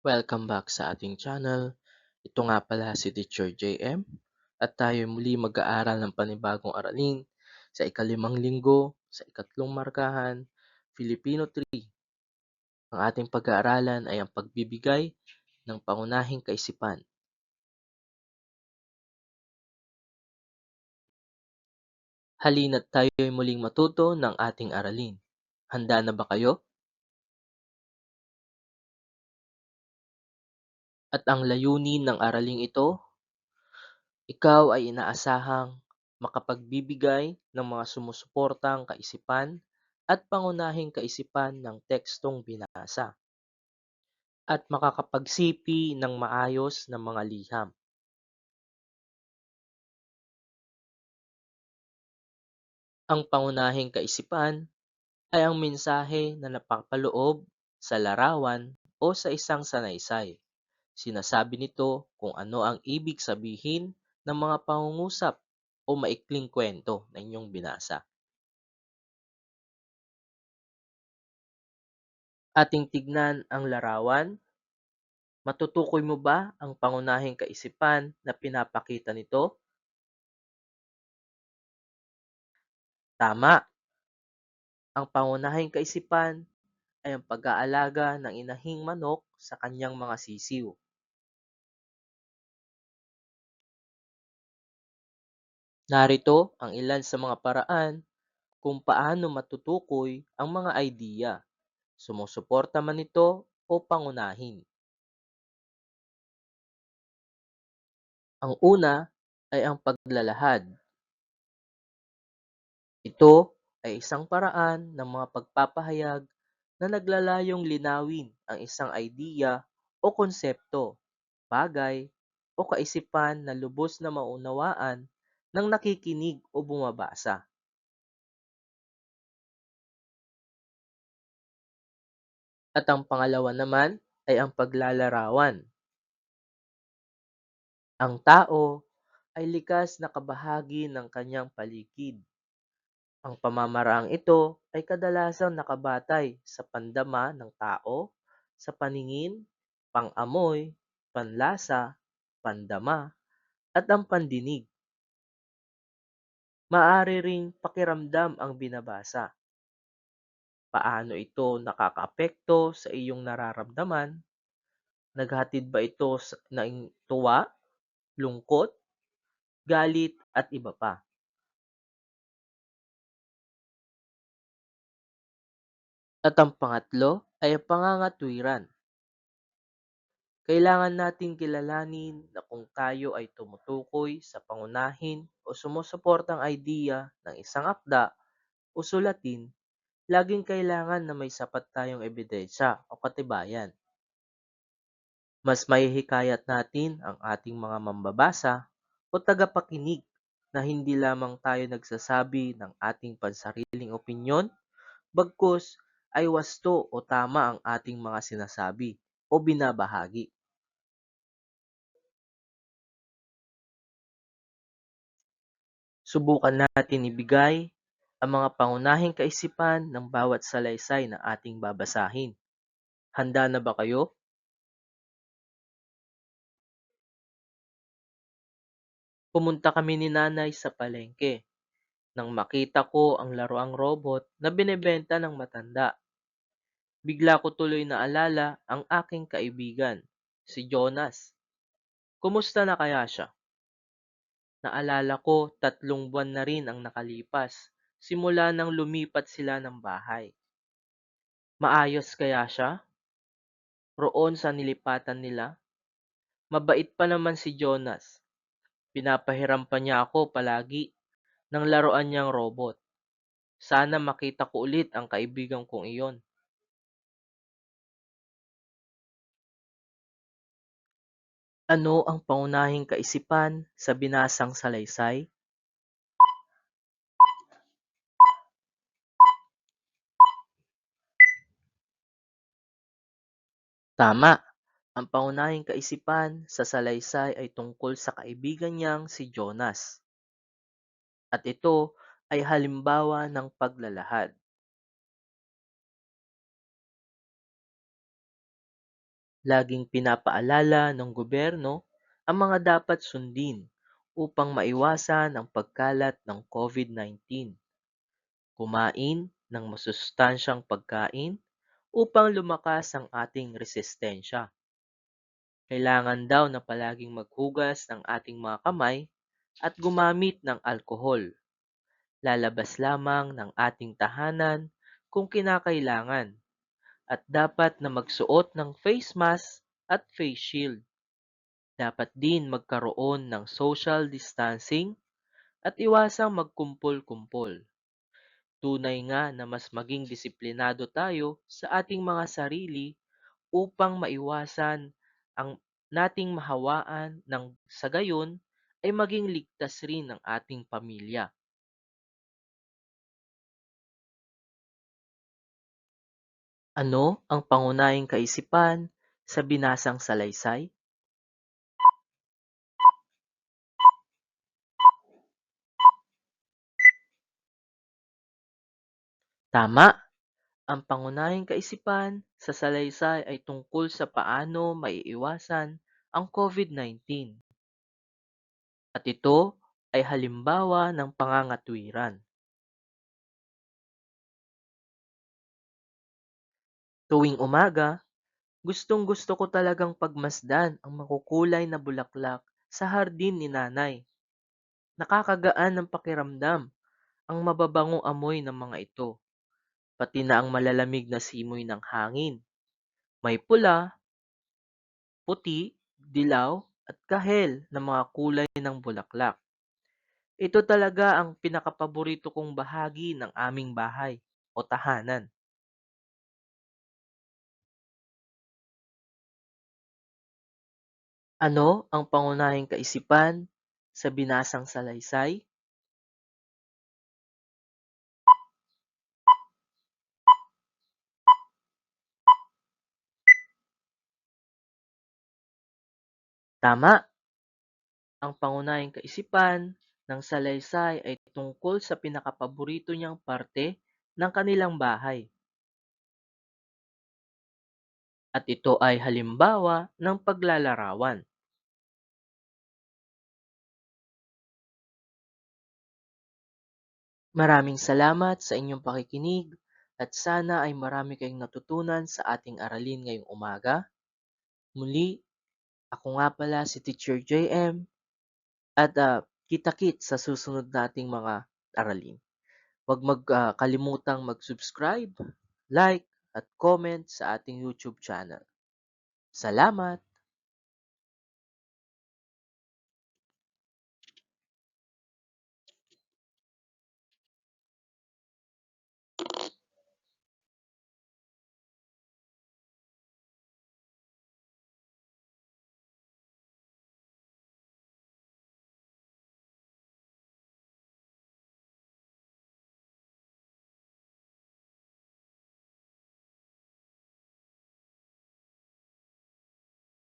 Welcome back sa ating channel. Ito nga pala si Teacher JM at tayo muli mag-aaral ng panibagong aralin sa ikalimang linggo sa ikatlong markahan, Filipino 3. Ang ating pag-aaralan ay ang pagbibigay ng pangunahing kaisipan. Halina't tayo'y muling matuto ng ating aralin. Handa na ba kayo? At ang layunin ng araling ito, ikaw ay inaasahang makapagbibigay ng mga sumusuportang kaisipan at pangunahing kaisipan ng tekstong binasa at makakapagsipi ng maayos na mga liham. Ang pangunahing kaisipan ay ang mensahe na napapaloob sa larawan o sa isang sanaysay. Sinasabi nito kung ano ang ibig sabihin ng mga pangungusap o maikling kwento na inyong binasa. Ating tignan ang larawan. Matutukoy mo ba ang pangunahing kaisipan na pinapakita nito? Tama, ang pangunahing kaisipan ay ang pag-aalaga ng inahing manok sa kanyang mga sisiw. Narito ang ilan sa mga paraan kung paano matutukoy ang mga idea. Sumusuporta man ito o pangunahin. Ang una ay ang paglalahad. Ito ay isang paraan ng mga pagpapahayag na naglalayong linawin ang isang idea o konsepto, bagay o kaisipan na lubos na maunawaan ng nakikinig o bumabasa. At ang pangalawa naman ay ang paglalarawan. Ang tao ay likas na kabahagi ng kanyang paligid. Ang pamamaraang ito ay kadalasang nakabatay sa pandama ng tao, sa paningin, pang-amoy, panlasa, pandama, at ang pandinig. Maaari ring pakiramdam ang binabasa. Paano ito nakakaapekto sa iyong nararamdaman? Naghatid ba ito ng tuwa, lungkot, galit at iba pa? At ang pangatlo ay ang pangangatwiran. Kailangan nating kilalanin na kung tayo ay tumutukoy sa pangunahin o sumusuportang idea ng isang akda o sulatin, laging kailangan na may sapat tayong ebidensya o katibayan. Mas mahihikayat natin ang ating mga mambabasa o tagapakinig na hindi lamang tayo nagsasabi ng ating pansariling opinyon, bagkus ay wasto o tama ang ating mga sinasabi o binabahagi. Subukan natin ibigay ang mga pangunahing kaisipan ng bawat salaysay na ating babasahin. Handa na ba kayo? Pumunta kami ni nanay sa palengke nang makita ko ang laruang robot na binebenta ng matanda. Bigla ko tuloy naalala ang aking kaibigan, si Jonas. Kumusta na kaya siya? Naalala ko 3 buwan na rin ang nakalipas simula nang lumipat sila ng bahay. Maayos kaya siya? Roon sa nilipatan nila? Mabait pa naman si Jonas. Pinapahiram pa niya ako palagi ng laruan niyang robot. Sana makita ko ulit ang kaibigan kong iyon. Ano ang pangunahing kaisipan sa binasang salaysay? Tama, ang pangunahing kaisipan sa salaysay ay tungkol sa kaibigan niyang si Jonas. At ito ay halimbawa ng paglalahad. Laging pinapaalala ng gobyerno ang mga dapat sundin upang maiwasan ang pagkalat ng COVID-19. Kumain ng masustansyang pagkain upang lumakas ang ating resistensya. Kailangan daw na palaging maghugas ng ating mga kamay at gumamit ng alkohol. Lalabas lamang ng ating tahanan kung kinakailangan at dapat na magsuot ng face mask at face shield. Dapat din magkaroon ng social distancing at iwasang magkumpol-kumpol. Tunay nga na mas maging disiplinado tayo sa ating mga sarili upang maiwasan ang nating mahawaan ng sa gayon ay maging ligtas rin ang ating pamilya. Ano ang pangunahing kaisipan sa binasang salaysay? Tama! Ang pangunahing kaisipan sa salaysay ay tungkol sa paano maiiwasan ang COVID-19 at ito ay halimbawa ng pangangatwiran. Tuwing umaga, gustong-gusto ko talagang pagmasdan ang makukulay na bulaklak sa hardin ni nanay. Nakakagaan ng pakiramdam ang mababangong amoy ng mga ito, pati na ang malalamig na simoy ng hangin. May pula, puti, dilaw at kahel na mga kulay ng bulaklak. Ito talaga ang pinakapaborito kong bahagi ng aming bahay o tahanan. Ano ang pangunahing kaisipan sa binasang salaysay? Tama! Ang pangunahing kaisipan ng salaysay ay tungkol sa pinakapaborito niyang parte ng kanilang bahay at ito ay halimbawa ng paglalarawan. Maraming salamat sa inyong pakikinig at sana ay marami kayong natutunan sa ating aralin ngayong umaga. Muli, ako nga pala si Teacher JM at kita-kit sa susunod nating mga aralin. Huwag kalimutang mag-subscribe, like, at comment sa ating YouTube channel. Salamat!